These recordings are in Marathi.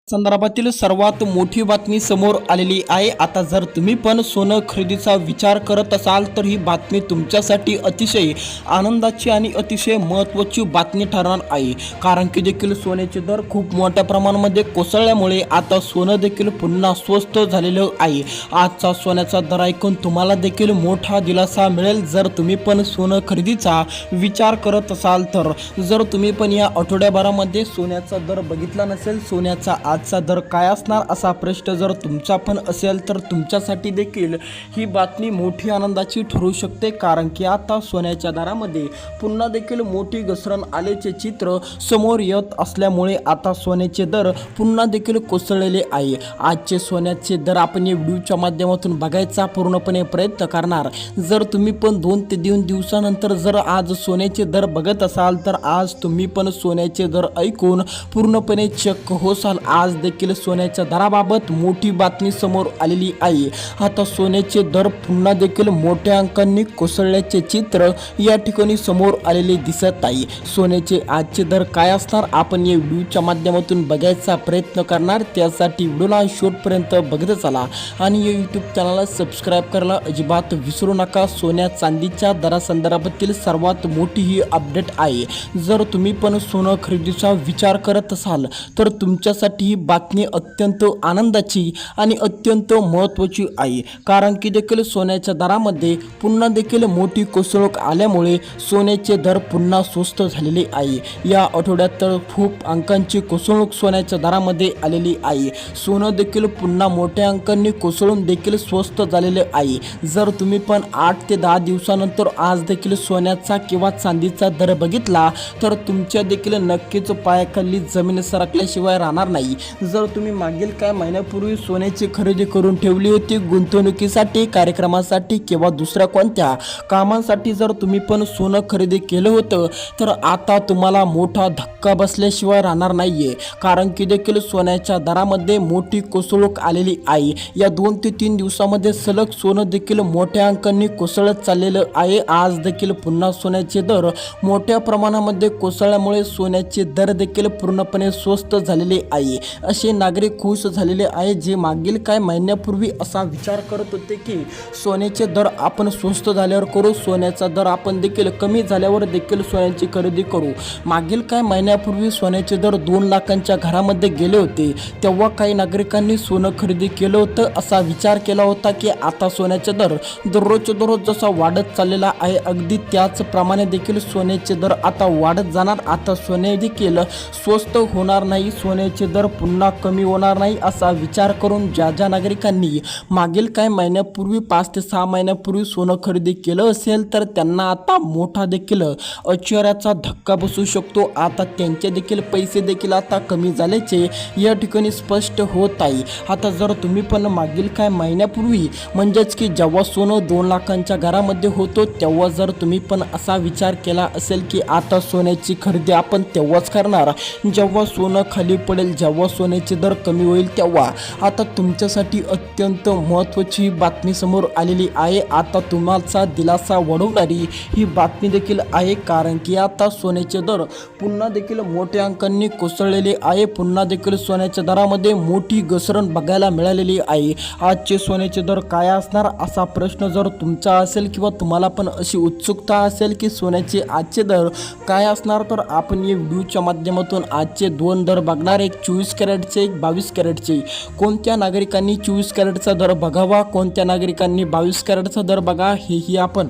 संदर्भातील सर्वात मोठी बातमी समोर आलेली आहे। आता जर तुम्ही पण सोनं खरेदीचा विचार करत असाल तर ही बातमी तुमच्यासाठी अतिशय आनंदाची आणि अतिशय महत्त्वाची बातमी ठरणार आहे। कारण की देखील सोन्याचे दर खूप मोठ्या प्रमाणामध्ये कोसळल्यामुळे आता सोनं देखील पुन्हा स्वस्त झालेलं आहे। आजचा सोन्याचा दर ऐकून तुम्हाला देखील मोठा दिलासा मिळेल जर तुम्ही पण सोनं खरेदीचा विचार करत असाल तर। जर तुम्ही पण या आठवड्याभरामध्ये सोन्याचा दर बघितला नसेल, सोन्याचा आजचा दर काय असणार असा प्रश्न जर तुमचा पण असेल तर तुमच्यासाठी देखील ही बातमी मोठी आनंदाची ठरू शकते। कारण की आता सोन्याच्या दरामध्ये पुन्हा देखील मोठी घसरण आल्याचे चित्र समोर येत असल्यामुळे आता सोन्याचे दर पुन्हा देखील कोसळलेले आहे। आजचे सोन्याचे दर आपण या व्हिडिओच्या माध्यमातून बघायचा पूर्णपणे प्रयत्न करणार। जर तुम्ही पण 2 ते 3 दिवसानंतर जर आज सोन्याचे दर बघत असाल तर आज तुम्ही पण सोन्याचे दर ऐकून पूर्णपणे चक्क होसाल। आज देखील सोन्याच्या दराबाबत मोठी बातमी समोर आलेली आहे। आता सोन्याचे दर पुन्हा देखील मोठ्या अंकांनी कोसळल्याचे चित्र या ठिकाणी समोर आलेले दिसत आहे। सोन्याचे आजचे दर काय असणार आपण या व्हिडिओच्या माध्यमातून बघायचा प्रयत्न करणार। त्यासाठी व्हिडिओला शेवटपर्यंत बघत चला आणि या यूट्यूब चॅनलला सबस्क्राईब करायला अजिबात विसरू नका। सोन्या चांदीच्या दरासंदर्भातील सर्वात मोठी ही अपडेट आहे। जर तुम्ही पण सोनं खरेदीचा विचार करत असाल तर तुमच्यासाठी ही बातमी अत्यंत आनंदाची आणि अत्यंत महत्त्वाची आहे। कारण की देखील सोन्याच्या दरामध्ये पुन्हा देखील मोठी कोसळूक आल्यामुळे सोन्याचे दर पुन्हा स्वस्त झालेले आहे। या आठवड्यात तर खूप अंकांची कोसळूक सोन्याच्या दरामध्ये आलेली आहे। सोनं देखील पुन्हा मोठ्या अंकांनी कोसळून देखील स्वस्त झालेले आहे। जर तुम्ही पण 8 ते 10 दिवसानंतर आज देखील सोन्याचा किंवा चांदीचा दर बघितला तर तुमच्या देखील नक्कीच पायाखाली जमीन सरकल्याशिवाय राहणार नाही। जर तुम्ही मागील काही महिन्यापूर्वी सोन्याची खरेदी करून ठेवली होती गुंतवणुकीसाठी, कार्यक्रमासाठी किंवा दुसऱ्या कोणत्या कामांसाठी जर तुम्ही पण सोनं खरेदी केलं होतं तर आता तुम्हाला मोठा धक्का बसल्याशिवाय राहणार नाहीये। कारण की देखील सोन्याच्या दरामध्ये मोठी कोसळूक आलेली आहे। या 2 ते 3 दिवसामध्ये सलग सोनं देखील मोठ्या अंकांनी कोसळत चाललेलं आहे। आज देखील पुन्हा सोन्याचे दर मोठ्या प्रमाणामध्ये कोसळल्यामुळे सोन्याचे दर देखील पूर्णपणे स्वस्त झालेले आहे। असे नागरिक खुश झालेले आहे जे मागील काही महिन्यापूर्वी असा विचार करत होते की सोन्याचे दर आपण स्वस्त झाल्यावर करू, सोन्याचा दर आपण देखील कमी झाल्यावर देखील सोन्याची खरेदी करू। मागील काही महिन्यापूर्वी सोन्याचे दर 2 लाखांच्या घरामध्ये गेले होते तेव्हा काही नागरिकांनी सोनं खरेदी केलं होतं। असा विचार केला होता की आता सोन्याचे दर दररोजच्या दररोज जसा वाढत चाललेला आहे अगदी त्याचप्रमाणे देखील सोन्याचे दर आता वाढत जाणार। आता सोने देखील स्वस्त होणार नाही, सोन्याचे दर पुन्हा कमी होणार नाही असा विचार करून ज्या नागरिकांनी मागील काही महिन्यापूर्वी 5 ते 6 महिन्यापूर्वी सोनं खरेदी केलं असेल तर त्यांना आता मोठा देखील आश्चर्याचा धक्का बसू शकतो। आता त्यांचे देखील पैसे देखील आता कमी झाल्याचे या ठिकाणी स्पष्ट होत आहे। आता जर तुम्ही पण मागील काही महिन्यापूर्वी म्हणजेच की जेव्हा सोनं 2 लाखांच्या घरामध्ये होतो तेव्हा जर तुम्ही पण असा विचार केला असेल की आता सोन्याची खरेदी आपण तेव्हाच करणार जेव्हा सोनं खाली पडेल, जेव्हा सोन्याचे दर कमी होईल तेव्हा आता तुमच्यासाठी अत्यंत महत्त्वाची बातमी समोर आलेली आहे। आता तुम्हाला दिलासा वाढवणारी ही बातमी देखील आहे। कारण की आता सोन्याचे दर पुन्हा देखील मोठ्या अंकांनी कोसळलेले आहे। पुन्हा देखील सोन्याच्या दरामध्ये मोठी घसरण बघायला मिळालेली आहे। आजचे सोन्याचे दर काय असणार असा प्रश्न जर तुमचा असेल किंवा तुम्हाला पण अशी उत्सुकता असेल की सोन्याचे आजचे दर काय असणार तर आपण या व्हिडिओच्या माध्यमातून आजचे 2 दर बघणार, एक 24 कॅरेटचे एक 22 कॅरेटचे। कोणत्या नागरिकांनी 24 कॅरेटचा दर बघावा, कोणत्या नागरिकांनी 22 कॅरेटचा दर बघा हेही आपण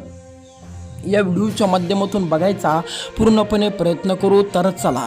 या व्हिडिओच्या माध्यमातून बघायचा पूर्णपणे प्रयत्न करू। तर चला,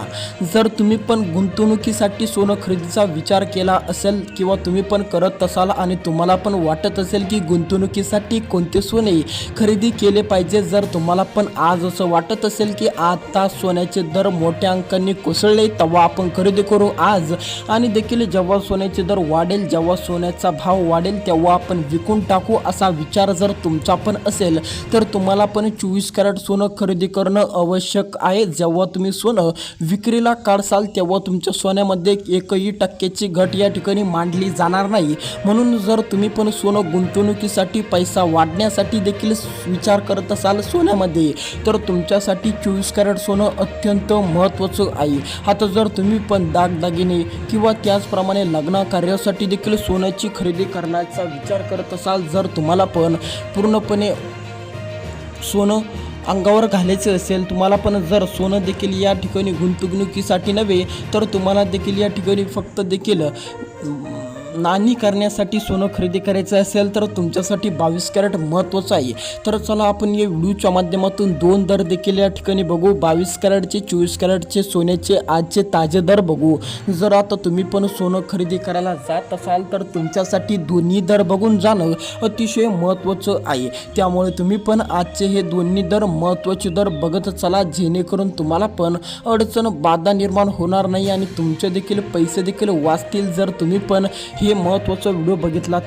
जर तुम्ही पण गुंतवणुकीसाठी सोनं खरेदीचा विचार केला असेल किंवा तुम्ही पण करत असाल आणि तुम्हाला पण वाटत असेल की गुंतवणुकीसाठी कोणते सोने खरेदी केले पाहिजे, जर तुम्हाला पण आज असं वाटत असेल की आता सोन्याचे दर मोठ्या अंकांनी कोसळले तेव्हा आपण खरेदी करू आज, आणि देखील जेव्हा सोन्याचे दर वाढेल, जेव्हा सोन्याचा भाव वाढेल तेव्हा आपण विकून टाकू असा विचार जर तुमचा पण असेल तर तुम्हाला पण 24 कॅरेट सोनं खरेदी करणं आवश्यक आहे. जेव्हा तुम्ही सोनं विक्रीला काढसाल तेव्हा तुमच्या सोन्यामध्ये एकही टक्क्याची घट या ठिकाणी मांडली जाणार नाही. म्हणून जर तुम्ही पण सोनं गुंतवणुकीसाठी पैसा वाढण्यासाठी देखील विचार करत असाल सोन्यामध्ये, तर तुमच्यासाठी 24 कॅरेट सोनं अत्यंत महत्त्वाचं आहे. आता जर तुम्ही पण दागदागिने किंवा त्याचप्रमाणे लग्न कार्यासाठी देखील सोन्याची खरेदी करण्याचा विचार करत असाल, जर तुम्हाला पण पूर्णपणे सोनं अंगावर घालायचं असेल, तुम्हाला पण जर सोनं देखील या ठिकाणी गुंतवणुकीसाठी नव्हे तर तुम्हाला देखील या ठिकाणी फक्त देखील नाणी करण्यासाठी सोनं खरेदी करायचं असेल, तर तुमच्यासाठी 22 कॅरेट महत्त्वाचं आहे. तर चला आपण या व्हिडिओच्या माध्यमातून दोन दर देखील या ठिकाणी बघू. 22 कॅरेटचे 24 कॅरेटचे सोन्याचे आजचे ताजे दर बघू. जर आता तुम्ही पण सोनं खरेदी करायला जात असाल तर तुमच्यासाठी दोन्ही दर बघून जाणं अतिशय महत्त्वाचं आहे. त्यामुळे तुम्ही पण आजचे हे दोन्ही दर महत्त्वाचे दर बघत चला, जेणेकरून तुम्हाला पण अडचण बाधा निर्माण होणार नाही आणि तुमचे देखील पैसे देखील वाचतील जर तुम्ही पण हे महत्त्वाचा व्हिडिओ बघितला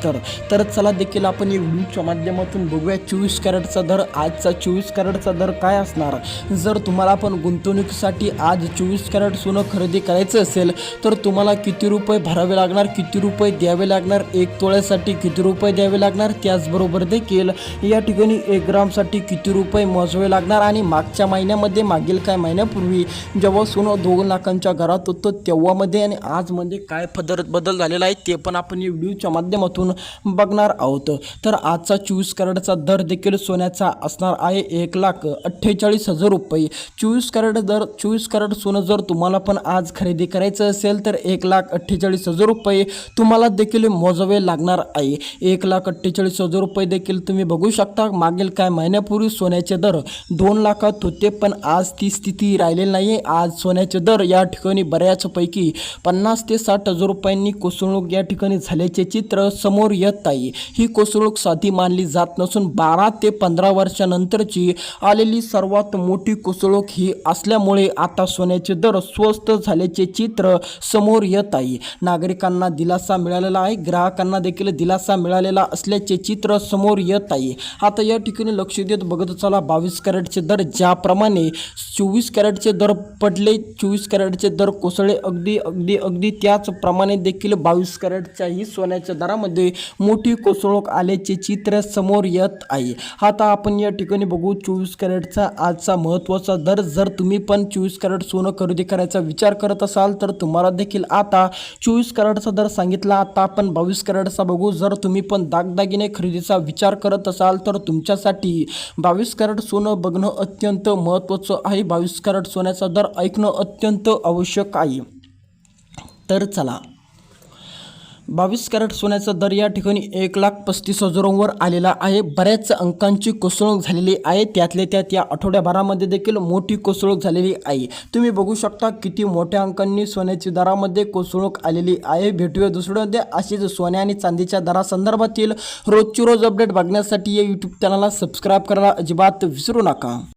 तर चला देखील आपण या व्हिडिओच्या माध्यमातून बघूया 24 कॅरेटचा दर. आजचा 24 कॅरेटचा दर काय असणार. जर तुम्हाला पण गुंतवणुकीसाठी आज 24 कॅरेट सोनं खरेदी करायचं असेल तर तुम्हाला किती रुपये भरावे लागणार, किती रुपये द्यावे लागणार, 1 तोळ्यासाठी किती रुपये द्यावे लागणार, त्याचबरोबर देखील या ठिकाणी 1 ग्रामसाठी किती रुपये मोजावे लागणार आणि मागच्या महिन्यामध्ये मागील काय महिन्यापूर्वी जेव्हा सोनं 2 लाखांच्या घरात होतं तेव्हामध्ये आणि आजमध्ये काय बदल झालेला आहे ते पण आपण या व्हिडिओच्या माध्यमातून बघणार आहोत. तर आजचा 24 कॅरेटचा दर देखील सोन्याचा असणार आहे 1,48,000 रुपये. 24 कॅरेट सोनं जर तुम्हाला पण आज खरेदी करायचं असेल तर 1,48,000 रुपये तुम्हाला देखील मोजावे लागणार आहे. 1,48,000 रुपये देखील तुम्ही बघू शकता. मागील काय महिन्यापूर्वी सोन्याचे दर 2 लाखात होते, पण आज ती स्थिती राहिलेली नाही आहे. आज सोन्याचे दर या ठिकाणी बऱ्याचपैकी 50,000 ते 60,000 रुपयांनी कोसळणूक या ठिकाणी झाल्याचे चित्र समोर येत आहे. ही कोसळणूक साधी मानली जात नसून 12 ते 15 वर्षानंतरची आलेली सर्वात मोठी कोसळणूक ही असल्यामुळे आता सोन्याचे दर स्वस्त झाल्याचे चित्र समोर येत आहे. नागरिकांना दिलासा मिळालेला आहे, ग्राहकांना देखील दिलासा मिळालेला असल्याचे चित्र समोर येत आहे. आता या ठिकाणी लक्ष देत बघत चला 22 कॅरेटचे दर ज्याप्रमाणे 24 कॅरेटचे दर पडले, 24 कॅरेटचे दर कोसळले अगदी त्याचप्रमाणे देखील 22 कॅरेटच्याही सोन्याच्या दरामध्ये मोठी कोसळणूक आल्याचे चित्र समोर येत आहे. आता आपण या ठिकाणी बघू 24 कॅरेटचा आजचा महत्त्वाचा दर. जर तुम्ही पण 24 कॅरेट सोनं खरेदी करायचा विचार करत असाल तर तुम्हाला देखील आता 24 कॅरेटचा दर सांगितला. आता आपण 22 कॅरेटचा बघू. जर तुम्ही पण दागदागिने खरेदीचा विचार करत असाल तर तुमच्यासाठी 22 कॅरेट सोनं बघणं अत्यंत महत्त्वाचं आहे. 22 कॅरेट सोन्याचा दर ऐकणं अत्यंत आवश्यक आहे. तर चला 22 कॅरेट सोन्याचा दर या ठिकाणी 1,35,000 वर आलेला आहे. बऱ्याच अंकांची कोसळणूक झालेली आहे. त्यातल्या त्यात या आठवड्याभरामध्ये देखील मोठी कोसळणूक झालेली आहे. तुम्ही बघू शकता किती मोठ्या अंकांनी सोन्याची दरामध्ये कोसळणूक आलेली आहे. भेटूया दुसऱ्यामध्ये अशीच सोन्या आणि चांदीच्या दरासंदर्भातील रोजची रोज अपडेट बघण्यासाठी या यूट्यूब चॅनलला सबस्क्राईब करायला अजिबात विसरू नका.